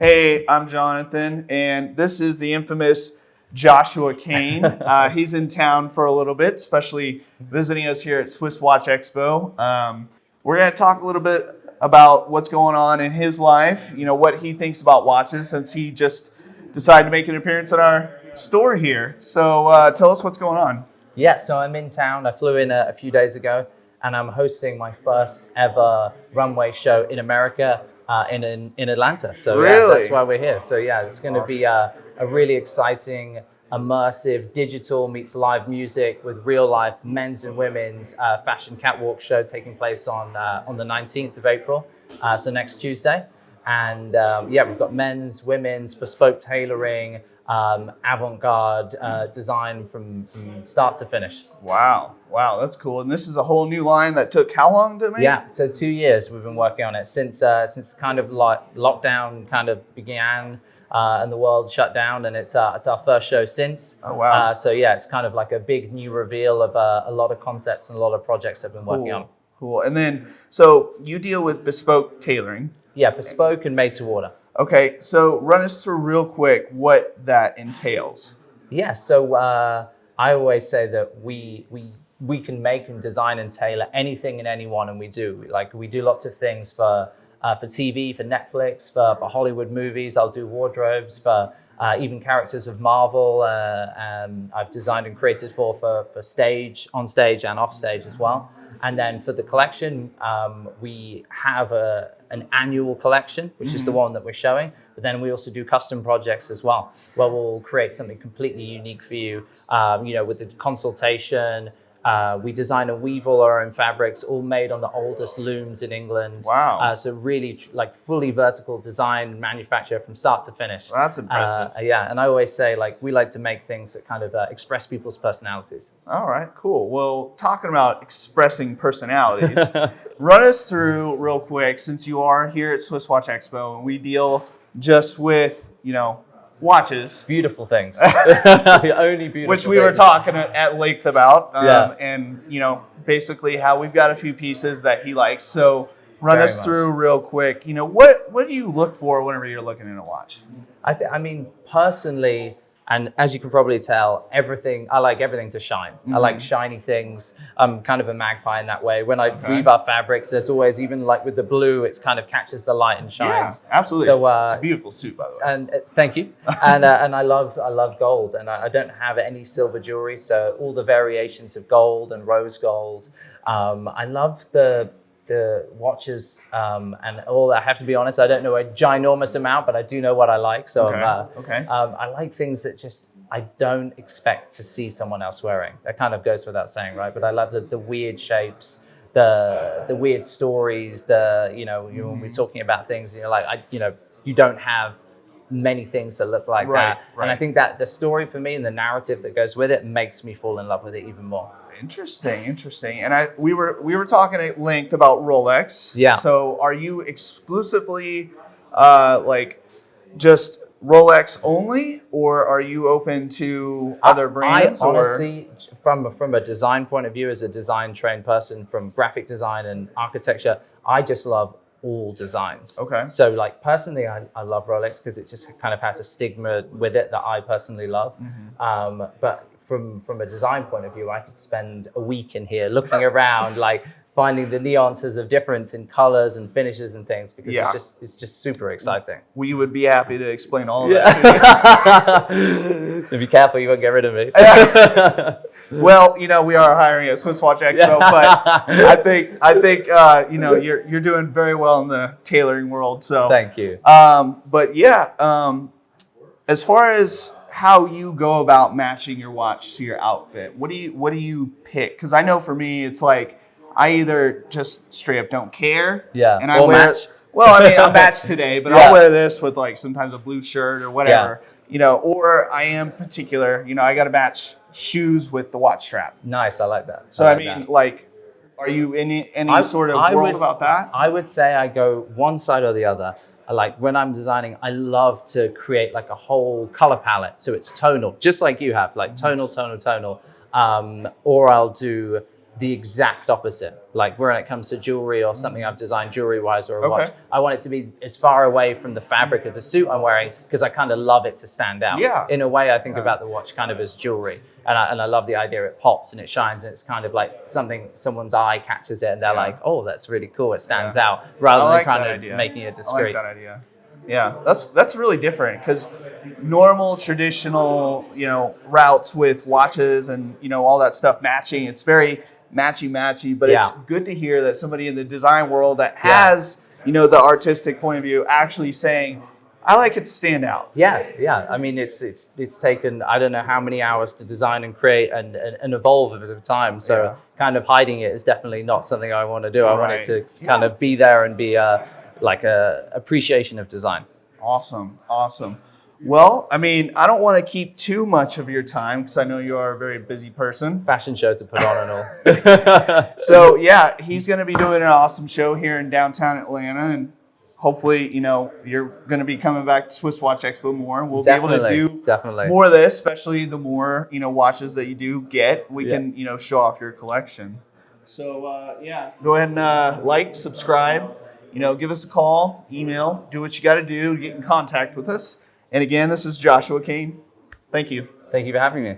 Hey, I'm Jonathan, and this is the infamous Joshua Kane. He's in town for a little bit, especially visiting us here at SwissWatchExpo. We're going to talk a little bit about what's going on in his life, what he thinks about watches since he just decided to make an appearance at our store here. So tell us what's going on. Yeah, so I'm in town. I flew in a few days ago, and I'm hosting my first ever runway show in America in Atlanta. So really? Yeah, that's why we're here. So yeah, it's going to be a really exciting, immersive, digital meets live music with real life men's and women's fashion catwalk show taking place on the 19th of April, so next Tuesday. And yeah, we've got men's, women's, bespoke tailoring, avant-garde design from start to finish. Wow, that's cool. And this is a whole new line that took how long to make? Yeah, so 2 years we've been working on it since kind of like lockdown kind of began and the world shut down, and it's our first show since. Oh wow! So yeah, it's kind of like a big new reveal of a lot of concepts and a lot of projects I've been working on. Cool. And then, so you deal with bespoke tailoring. Yeah, bespoke and made to order. Okay, so run us through real quick what that entails. Yeah, so I always say that we can make and design and tailor anything and anyone, and we do. Like, we do lots of things for TV, for Netflix, for Hollywood movies. I'll do wardrobes for even characters of Marvel. I've designed and created for stage, on stage and off stage as well. And then for the collection, we have an annual collection, which is the one that we're showing. But then we also do custom projects as well, where we'll create something completely unique for you. With the consultation, we design and weave all our own fabrics, all made on the oldest looms in England. Wow. So really like fully vertical design, manufacture from start to finish. Well, that's impressive. Yeah, and I always say, like, we like to make things that kind of express people's personalities. All right, cool. Well, talking about expressing personalities, run us through real quick, since you are here at SwissWatchExpo and we deal just with, watches. Beautiful things. Only beautiful Which we were talking at length about. And, basically how we've got a few pieces that he likes. So run us through real quick. What do you look for whenever you're looking at a watch? I mean, personally, and as you can probably tell, I like everything to shine. I like shiny things. I'm kind of a magpie in that way. When I weave our fabrics, there's always, even like with the blue, it's kind of catches the light and shines. Yeah, absolutely. So it's a beautiful suit, by the way. And thank you. And I love gold, and I don't have any silver jewelry, so all the variations of gold and rose gold. I love the watches and all. I have to be honest, I don't know a ginormous amount, but I do know what I like. So I like things that just I don't expect to see someone else wearing. That kind of goes without saying, right? But I love the weird shapes, the weird stories. When we're talking about things, you don't have many things that look like that. Right. And I think that the story for me and the narrative that goes with it makes me fall in love with it even more. Interesting. And we were talking at length about Rolex. Yeah. So are you exclusively just Rolex only, or are you open to other brands? I honestly, from a design point of view, as a design trained person from graphic design and architecture, I just love all designs. Okay. So like personally, I love Rolex because it just kind of has a stigma with it that I personally love. But from a design point of view, I could spend a week in here looking around, like finding the nuances of difference in colors and finishes and things, because it's just super exciting. We would be happy to explain all of that to you. Be careful, you won't get rid of me. Well, we are hiring at SwissWatchExpo, but I think you're doing very well in the tailoring world. So thank you. But yeah, as far as how you go about matching your watch to your outfit, what do you pick? Because I know for me, it's like I either just straight up don't care. Yeah. And I wear. Match. Well, I mean, I'm matched today, but I'll wear this with like sometimes a blue shirt or whatever. Or I am particular. I got to match shoes with the watch strap. Nice, I like that. So I mean, like, are you in any sort of world about that? I would say I go one side or the other. Like when I'm designing, I love to create like a whole color palette, so it's tonal, just like you have, like tonal. Or I'll do the exact opposite. Like when it comes to jewelry or something I've designed jewelry-wise or a watch, I want it to be as far away from the fabric of the suit I'm wearing because I kind of love it to stand out. Yeah. In a way, I think about the watch kind of as jewelry. And I love the idea it pops and it shines and it's kind of like someone's eye catches it and they're like, oh, that's really cool. It stands out rather than kind of making it discreet. I like that idea. Yeah, that's really different because normal traditional, routes with watches and, all that stuff matching, it's very matchy, but it's good to hear that somebody in the design world that has, the artistic point of view actually saying, I like it to stand out. Yeah. I mean, it's taken, I don't know how many hours to design and create and evolve over time. So kind of hiding it is definitely not something I want to do. I want it to kind of be there and be like a appreciation of design. Awesome. Well, I mean, I don't want to keep too much of your time because I know you are a very busy person. Fashion show to put on and all. So yeah, he's going to be doing an awesome show here in downtown Atlanta, and hopefully, you're going to be coming back to SwissWatchExpo more. We'll be able to do more of this, especially the more, watches that you do get. We can, show off your collection. So, go ahead and like, subscribe, give us a call, email, do what you got to do to get in contact with us. And again, this is Joshua Kane. Thank you. Thank you for having me.